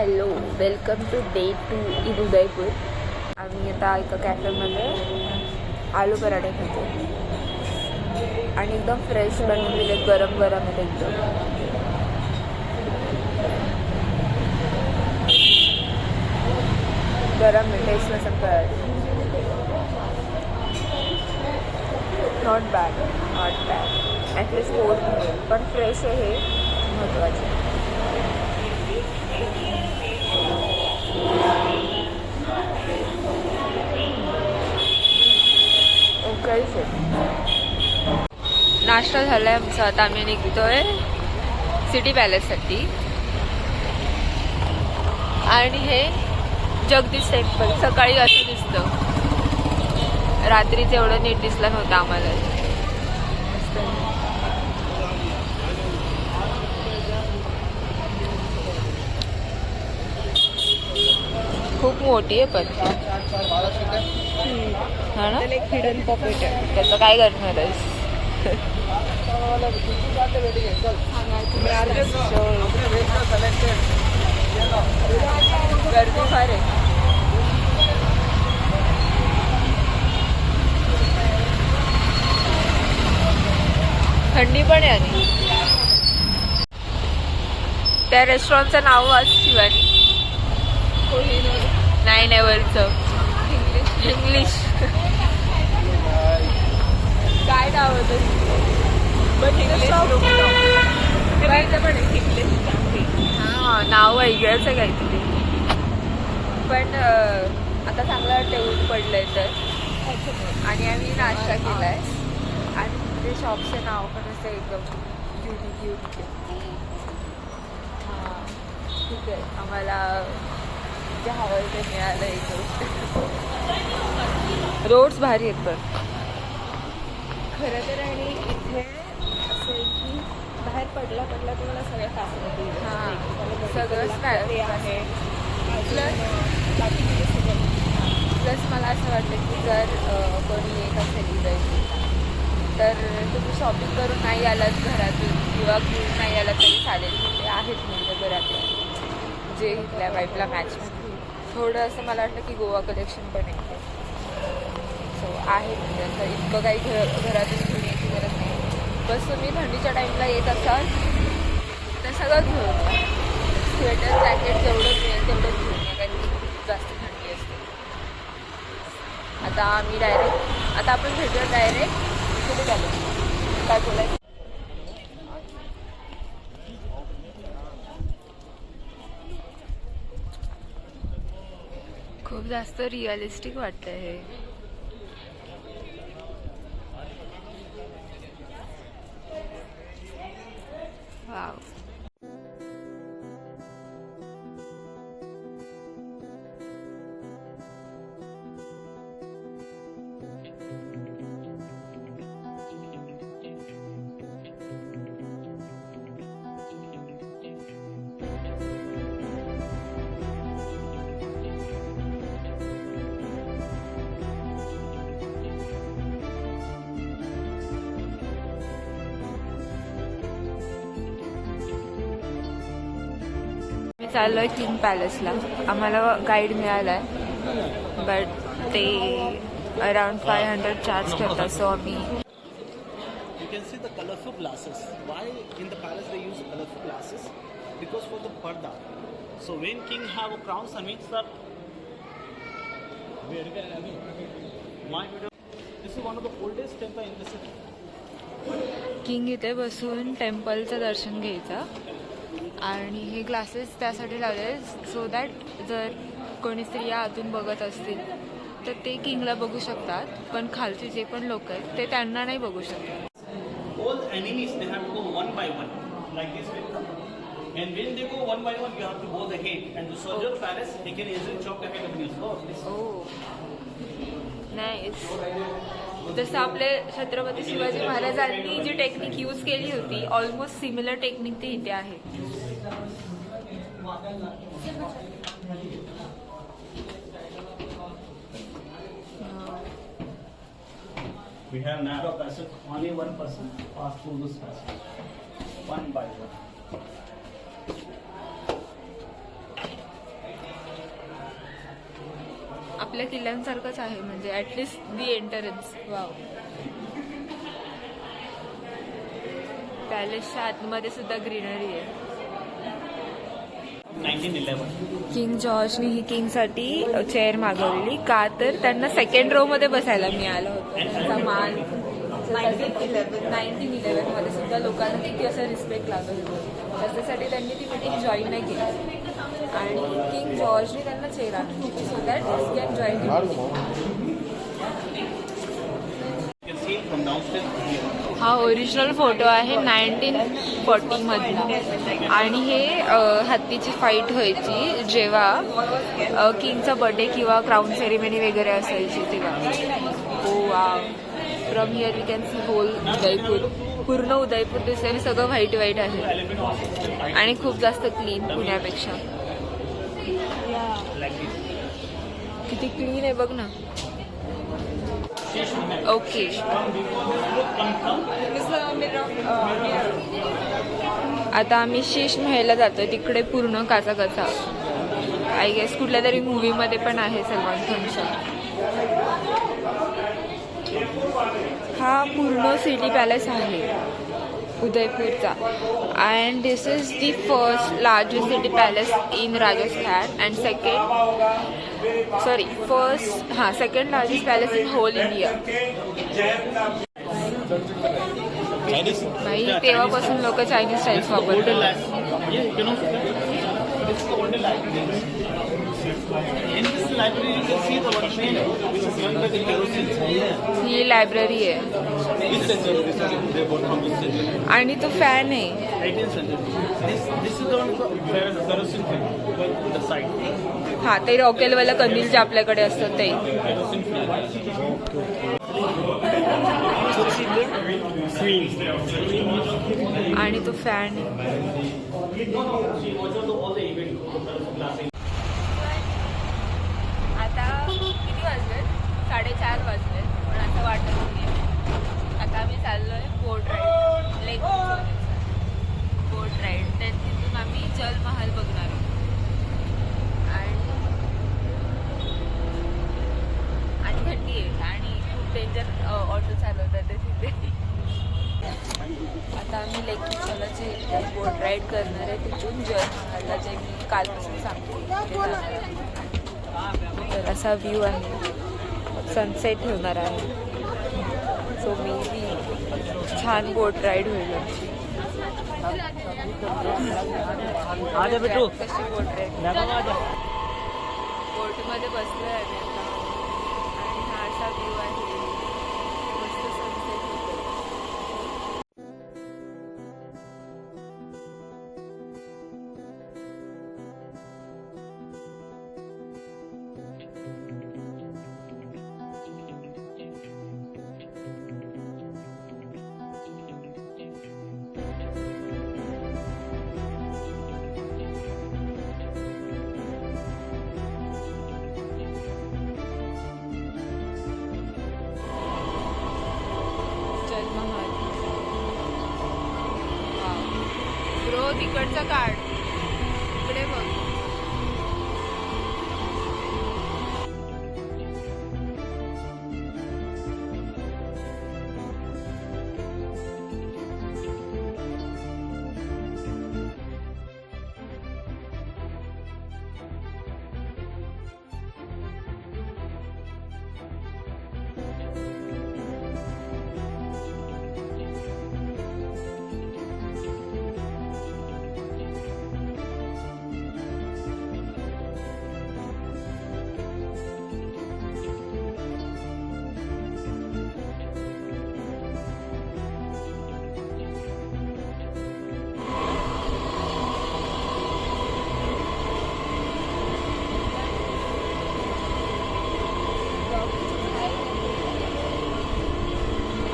Hello, welcome to day 2 in Udaipur. आम्ही आता एका कॅफेमध्ये आलू पराठे खातो आणि एकदम फ्रेश बनवून दिले, गरम गरम आहेत एकदम. गरम आहे, टेस्ट नसेल कळत. Not bad, not bad. At least पोट मिळेल, पण फ्रेश आहे हे महत्त्वाचे. नाश्ता झाला आहे आमचा. आता आम्ही निघतोय सिटी पॅलेससाठी. आणि हे जगदीश टेम्पल सकाळी असं दिसतं, रात्रीच एवढं नीट दिसलं नव्हतं आम्हाला. खूप मोठी आहे पण हा ना, एक हिडन पॉकेट आहे. त्याचं काय करणार आहेस? गर्दी फार आहे. थंडी पण आहे. आणि त्या रेस्टॉरंटचं नाव वाच शिवानी. नाही नाही, वरचं इंग्लिश काय नाव होतं? हां, नाव वेगळंच आहे काहीतरी. पण आता चांगलं टेऊन पडलंय तर. आणि आम्ही नाश्ता केलाय आणि ते शॉपचं नाव पण असं एकदम युनिक युनिक आहे. हां, ठीक आहे. आम्हाला जे हवं ते मिळालं. एक गोष्ट, रोड्स भारी आहेत पण खरं तर. आणि इथे असं आहे की बाहेर पडला तुम्हाला सगळ्या फॅसिलिटी. हां, सगळंच काय आहे. प्लस मला असं वाटतं की जर कोणी येत असेल इथं तर तुम्ही शॉपिंग करून नाही आलात घरातून किंवा घेऊन नाही आलात तरी चालेल. ते आहेत म्हणजे बऱ्यापैकी जे इथल्या वाईफला मॅच. थोडं असं मला वाटतं की गोवा कलेक्शन पण आहे. सो आहे म्हणजे असं इतकं काही घरातून घेऊन यायची गरज नाही. बस तुम्ही थंडीच्या टाईमला येत असाल तर सगळं घेऊन या. स्वेटर जॅकेट जेवढं मिळेल तेवढं घेऊन या, कारण की खूप जास्त थंडी असते. आता आम्ही आता आपण भेटूया डायरेक्ट कुठे चालू काय बोलायचं. खूप जास्त रिअलिस्टिक वाटतंय हे. वाव. चाललोय किंग पॅलेसला. आम्हाला गाईड मिळाला आहे बट ते अराउंड 500 चार्ज करतात. सो आम्ही You can see the colorful glasses. Why in the palace they use colorful glasses? Because for the parda. So when king have a crown summits that. My video. This is one of the oldest temple in the city. King इथे बसून टेम्पलचं दर्शन घ्यायचं. आणि हे glasses त्यासाठी लावले so that जर कोणी स्त्रिया आतून बघत असतील तर ते किंगला बघू शकतात, पण खालचे जे पण लोक आहेत ते त्यांना नाही बघू शकतात. All enemies they have to go one by one like this way. And when they go one by one, you have to go the head. And to soldier palace, they can easily chop the head of this. Oh, this. Nice. जसं आपले छत्रपती शिवाजी महाराजांनी जी technique use केली होती, almost similar technique ती इथे आहे. We have narrow passage. Only one person pass through this passage, one by one. आपल्या किल्ल्यांसारखंच आहे, म्हणजे ॲटलिस्ट दी एंटरन्स. वाव. पॅलेसच्या आतमध्ये सुद्धा ग्रीनरी आहे. 1911. किंग जॉर्जने ही किंगसाठी चेअर मागवलेली, का तर त्यांना सेकंड रो मध्ये बसायला मिळालं होतं. त्यांचा मान 1911 मध्ये सुद्धा लोकांना किती असं रिस्पेक्ट लागत होतं, त्याच्यासाठी त्यांनी ती मीटिंग जॉईन नाही केली आणि किंग जॉर्जने त्यांना चेअर आणली so that this can join. You can see it from downstairs to here. हा ओरिजिनल फोटो आहे 1940 मधला आणि हे हत्तीची फाईट व्हायची जेव्हा किंगचा बर्थडे किंवा क्राऊन सेरेमनी वगैरे असायची तेव्हा. Oh wow. From here we can see whole Udaipur. पूर्ण उदयपूर दिसते आणि सगळं व्हाईट व्हाईट आहे आणि खूप जास्त क्लीन पुण्यापेक्षा. किती क्लीन आहे बघ ना. ओके. आता आम्ही शीश महलला जातोय, तिकडे पूर्ण काचा कचा. आय गेस कुठल्या तरी मूवीमध्ये पण आहे सलमान खानच्या. हा पूर्ण सिटी पॅलेस आहे उदयपूरचा and this is the first largest city palace in Rajasthan and second largest palace in whole India. भाई तेव्हापासून लोक चायनीज स्टाईल्स वापरतात. In this library, you can see the one train which is run by the kerosene. He library आहे Which century? This is they bought from which century? आणि तो fan आहे. 18th century. This is the one kerosene flame by the side. हा ते रॉकेलवाला कंदील जे आपल्याकडे असतं ते. Kerosene flame. आणि तो फॅन आहे. आता किती वाजले? 4:30 वाजले. पण असं वाटत नाही. आता आम्ही चाललोय बोट राईड, लेक बोट राईड. तिथून आम्ही जल महल बघणार आहोत. आणि थंडी आहे आणि खूप डेंजर ऑटो चालवतात तिथे. आता आम्ही लेक चलाचे बोट राईड करणार आहे तिथून जल महलला, जे मी कालपासून सांगते तिथे जाणार आहे. तर असा व्ह्यू आहे. सनसेट होणार आहे सो मे बी छान बोट राईड होईल आमची. कशी बोट राईड बोटमध्ये बसलो आहे आम्ही आता आणि हा असा व्ह्यू आहे. मस्त सनसेट होतो. ब्रो तिकडचा कार्ड इकडे बघ.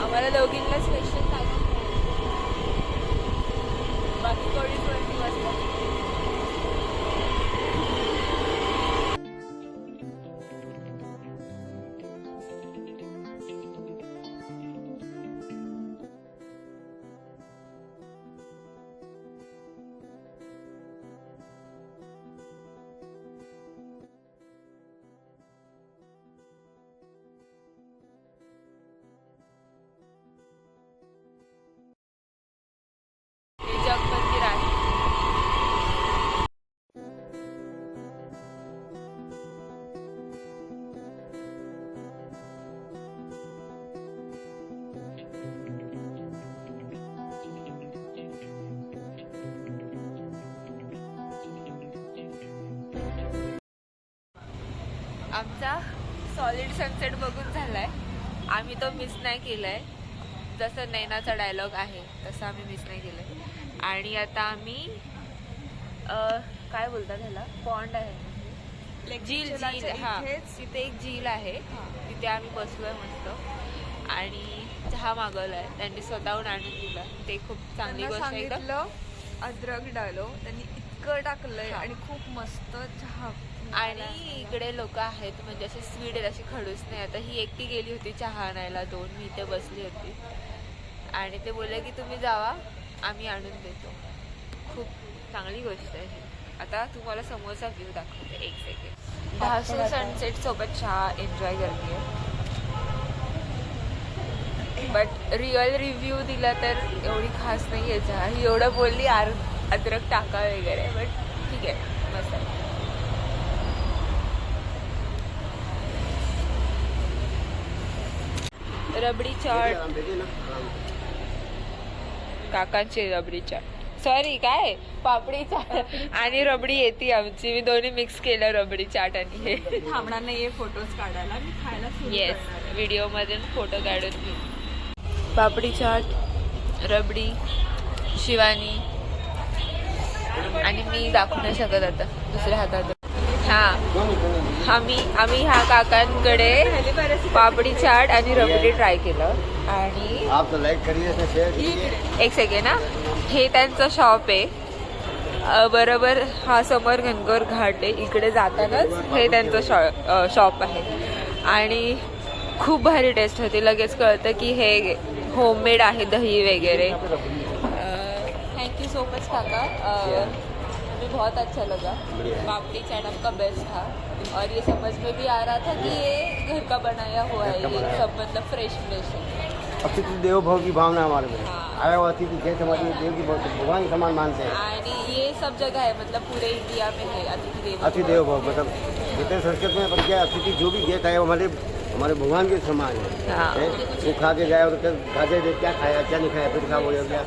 आम्हाला दोघींना स्पेशल ताकीद बाकी कोणीच वरती बसतात. आमचा सॉलिड सनसेट बघून झालाय. आम्ही तो मिस नाही केलाय. जसं नैनाचा डायलॉग आहे तसं आम्ही मिस नाही केलंय. आणि आता आम्ही काय बोलतात ह्याला, पॉन्ड आहे, झील हा, तिथे एक झील आहे, तिथे आम्ही बसलोय मस्त आणि चहा मागवलाय. त्यांनी स्वतःहून आणून दिला. ते खूप चांगली गोष्ट आहे. एकदम अद्रक डालो त्यांनी इतकं टाकलंय आणि खूप मस्त चहा. आणि इकडे लोक आहेत म्हणजे असे स्वीट आहेत, अशी खडूस नाही. आता ही एकटी गेली होती चहा आणायला, 2 मी इथे बसली होती आणि ते बोलले की तुम्ही जावा, आम्ही आणून देतो. खूप चांगली गोष्ट आहे ही. आता तुम्हाला समोरचा व्ह्यू दाखवते, 1 सेकंड. धासू सनसेट सोबत चहा एन्जॉय करते. बट रिअल रिव्ह्यू दिला तर एवढी खास नाही आहे चहा. ही एवढं बोलली अद्रक टाका वगैरे, बट ठीक आहे, मस्त आहे. रबडी चाट, काकांची रबडी चाट, सॉरी काय पापडी चाट आणि रबडी येते आमची. मी दोन्ही मिक्स केलं, रबडी चाट आणि हे. थांबणार नाहीये फोटोज काढायला, मी खायला सुरू येस, करणार आहे. व्हिडिओ मधून फोटो काढून घेऊ. पापडी चाट, रबडी, शिवानी आणि मी दाखवू नाही शकत आता दुसऱ्या हातात. आम्ही ह्या काकांकडे पापडी चाट आणि रबडी ट्राय केलं. आणि एक सेकंड ना, हे त्यांचं शॉप आहे बरोबर हा समोर घनगर घाट आहे, इकडे जातानाच हे त्यांचं शॉप आहे. आणि खूप भारी टेस्ट होती. लगेच कळतं की हे होममेड आहे, दही वगैरे. थैंक यू सो मच काका, हमें बहुत अच्छा लगा. पापड़ी चाट आपका बेस्ट था और ये समझ में भी आ रहा था कि ये घर का बनाया हुआ है, ये सब मतलब फ्रेश है. अतिथि देवो भव की भावना हमारे में. हाँ. आया हुआ अतिथि जैसे हमारी देव की भगवान के समान मानते हैं. आणि ये सब जगह है, मतलब पूरे इंडिया में है अतिथि अतिथि देवो भव, मतलब जितने संस्कृत में पर क्या अतिथि जो भी गेट है वो हमारे भगवान के समान है. हाँ. वो खा के जाए और खाते दे क्या खाया क्या नहीं खाया, फिर खा हो गया.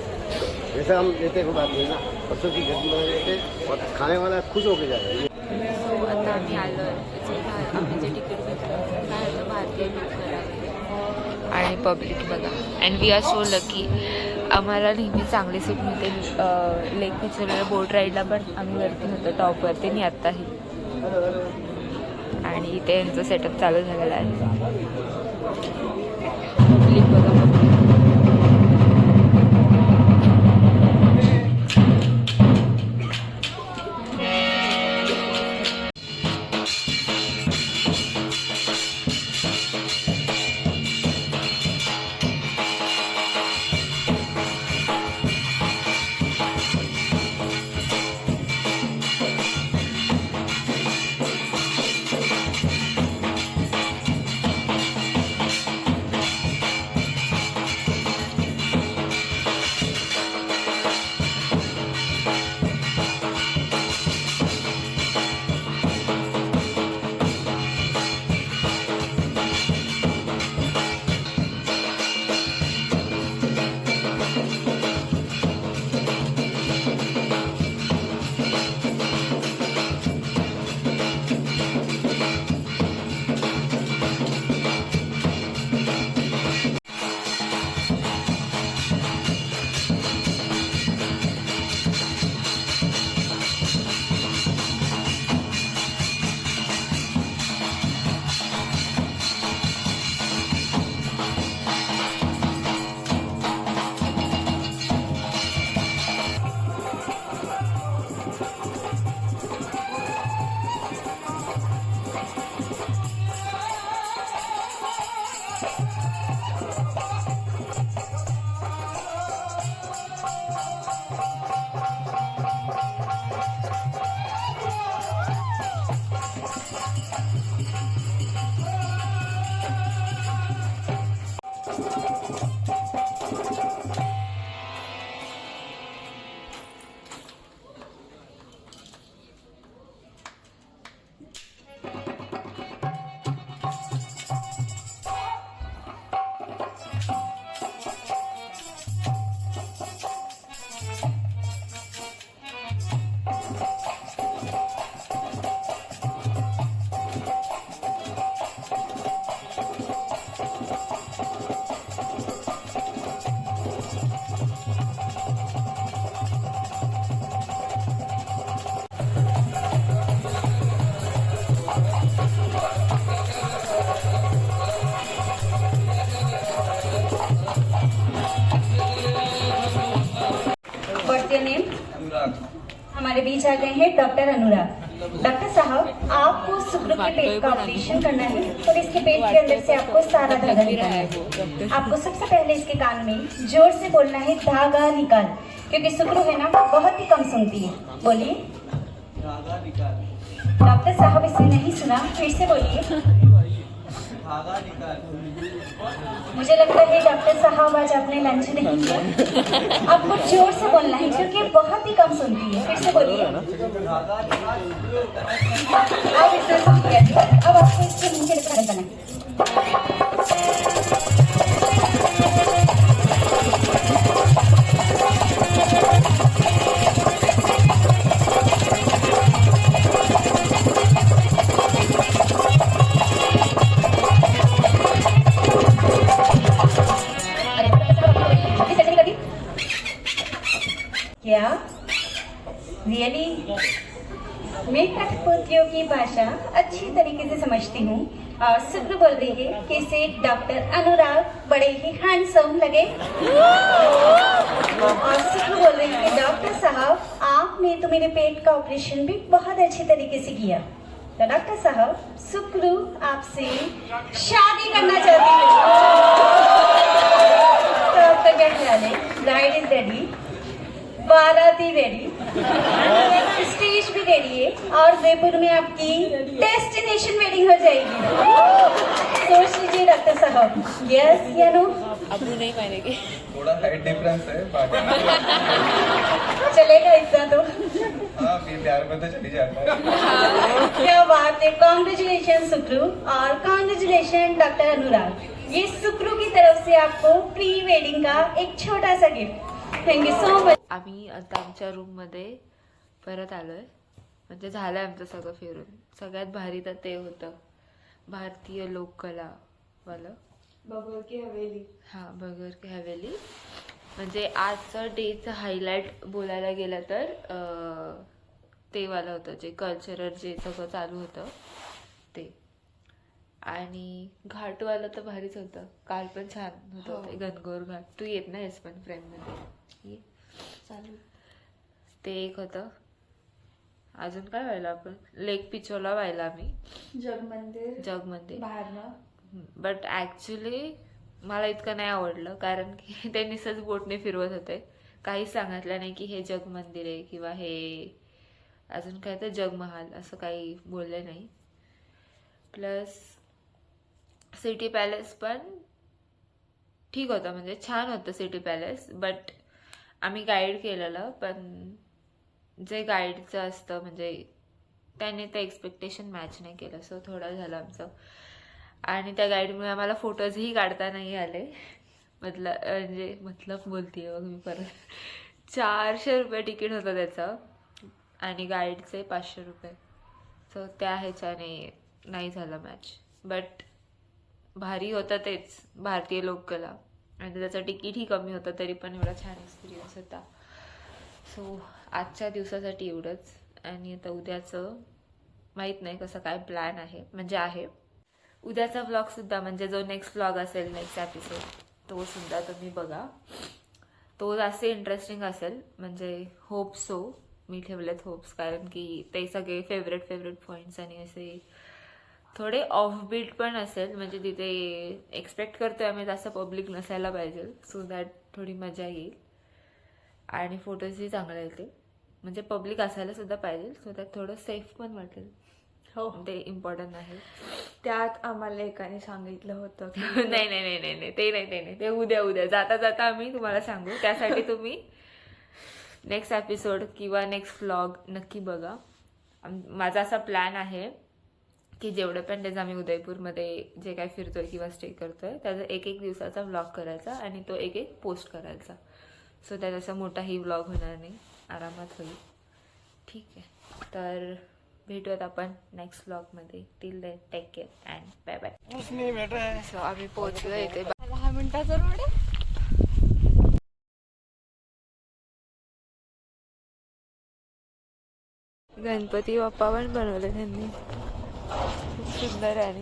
जैसे हम लेते हुए बात नहीं ना, बच्चों की घर बना देते और खाने वाला खुश होकर जाए. सो आता आम्ही आलो, आम्ही जे तिकीट घेतलं बाहेरचं भारतीय करावं आणि पब्लिक बघा. And we are so lucky, आम्हाला नेहमी चांगली सीट मिळते. लेक पिक्चरला बोट राईडला पण आम्ही वरती होतो, टॉपवरती, आणि आत्ताही. आणि इथे यांचं सेटअप चालू झालेलं आहे. पब्लिक बघा, पब्लिक. What's your name? हमारे बीच आ गए हैं डॉक्टर अनुराग। डॉक्टर साहब, आपको शुक्र के पेट का ऑपरेशन करना है और इसके पेट के अंदर से आपको सारा धागा निकालना है। आपको सबसे पहले इसके कान में जोर से बोलना है धागा निकाल, क्योंकि शुक्र है ना बहुत ही कम सुनती है। बोलिए। धागा निकाल। डॉक्टर साहब, इसने नहीं सुना, फिर से बोलिए। धागा निकाल। मुझे लगता है डॉक्टर साहब आज आपने लंच नहीं किया। आपको जोर से बोलना है क्योंकि बहुत ही कम सुनती है। फिर से बोलिए। धागा निकाल। अब इसने सुन लिया जी। अब आपको इसके मुंह के खाना बनाना है। क्या रियली? मैं कठपुतलियों की भाषा अच्छी तरीके से समझती हूँ और शुक्र बोल रही है कि इसे डॉक्टर अनुराग बड़े ही हैंडसम लगे और शुक्र बोल रही है कि डॉक्टर साहब, आपने तो मेरे पेट का ऑपरेशन भी बहुत अच्छी तरीके से किया। तो डॉक्टर साहब, शुक्र आपसे शादी करना चाहती है। तो आपका क्या ख्याल है? ब्राइड इज रेडी, बाराती रेडी, स्टेज भी रेडी है और जयपुर में आपकी डेस्टिनेशन वेडिंग हो जाएगी। सोच लीजिए डॉक्टर साहब, यस या नो? अब नहीं मानेगी। थोड़ा हाइट डिफरेंस है बाकी चलेगा इतना तो। हाँ, फिर प्यार में तो चली जाता है। क्या बात है। कॉन्ग्रेचुलेशन शुक्रू और कॉन्ग्रेचुलेशन डॉक्टर अनुराग। ये शुक्रू की तरफ से आपको प्री वेडिंग का एक छोटा सा गिफ्ट। Thank you so much. आम्ही आता आमच्या रूममध्ये परत आलोय, म्हणजे झालंय आमचं सगळं फिरून. सगळ्यात भारी तर ते होतं भारतीय लोककलावालं. बघू की हवेली. हां, बगर की हवेली. म्हणजे आजचं डेचं हायलाईट बोलायला गेलं तर ते वालं होतं जे कल्चरल जे सगळं चालू होतं ते. आणि घाटवालं तर भारीच होतं. काल पण छान होतं ते गणगौर घाट. तू येत नाहीस पण फ्रेंडमध्ये ये चालू. ते एक होतं. अजून काय व्हायला आपण लेक पिचोला व्हायला आम्ही जगमंदिर जगमध्ये. बाहेरनं. बट ॲक्च्युली मला इतकं नाही आवडलं, कारण की ते निसच बोटने फिरवत होते. काहीच सांगितलं नाही की हे जग मंदिर आहे किंवा हे अजून काय तर जगमहाल असं काही बोलले नाही. प्लस सिटी पॅलेस पण ठीक होतं, म्हणजे छान होतं सिटी पॅलेस. बट आम्ही गाईड केलेलं, पण जे गाईडचं असतं म्हणजे त्याने ते एक्सपेक्टेशन मॅच नाही केलं, सो थोडं झालं आमचं. आणि त्या गाईडमुळे आम्हाला फोटोजही काढता नाही आले. मतलब बोलतीये बघ मी परत. 400 रुपये तिकीट होतं त्याचं आणि गाईडचे 500 रुपये. सो त्या ह्याच्याने नाही झालं मॅच. बट भारी होतं तेच भारतीय लोककला, आणि त्याचं तिकीटही कमी होतं तरी पण एवढा छान एक्सपिरियन्स होता. सो आजच्या दिवसासाठी एवढंच. आणि आता उद्याचं माहीत नाही कसं काय प्लॅन आहे, म्हणजे आहे उद्याचा व्लॉगसुद्धा, म्हणजे जो नेक्स्ट व्लॉग असेल, नेक्स्ट एपिसोड, तो सुद्धा तुम्ही बघा. तो जास्त इंटरेस्टिंग असेल, म्हणजे होप सो. मी ठेवलेत होप्स, कारण की ते सगळे फेवरेट पॉईंट्स आणि असे थोडे ऑफबीट पण असेल, म्हणजे तिथे एक्सपेक्ट करतोय आम्ही जास्त पब्लिक नसायला पाहिजे, सो दॅट थोडी मजा येईल. आणि फोटोजही चांगले येतील, म्हणजे पब्लिक असायला सुद्धा पाहिजे, सो दॅट थोडं सेफ पण वाटेल. हो, ते इम्पॉर्टंट आहे. त्यात आम्हाला एकाने सांगितलं होतं की नाही ते नाही, ते उद्या जाता जाता आम्ही तुम्हाला सांगू. त्यासाठी तुम्ही नेक्स्ट एपिसोड किंवा नेक्स्ट व्लॉग नक्की बघा. माझा असा प्लॅन आहे की जेवढे पण डेज आम्ही उदयपूरमध्ये जे काय फिरतोय किंवा स्टे करतोय त्याचा एक दिवसाचा व्लॉग करायचा आणि तो एक पोस्ट करायचा. सो त्यात असा मोठाही व्लॉग होणार नाही, आरामात होईल. ठीक आहे, तर भेटूयात आपण नेक्स्ट व्लॉगमध्ये. Till then take care and bye bye. So आम्ही पोहोचलो इथे 10 मिनिटाचा रोड आहे. गणपती बाप्पा पण बनवले त्यांनी, खूप सुंदर आहे.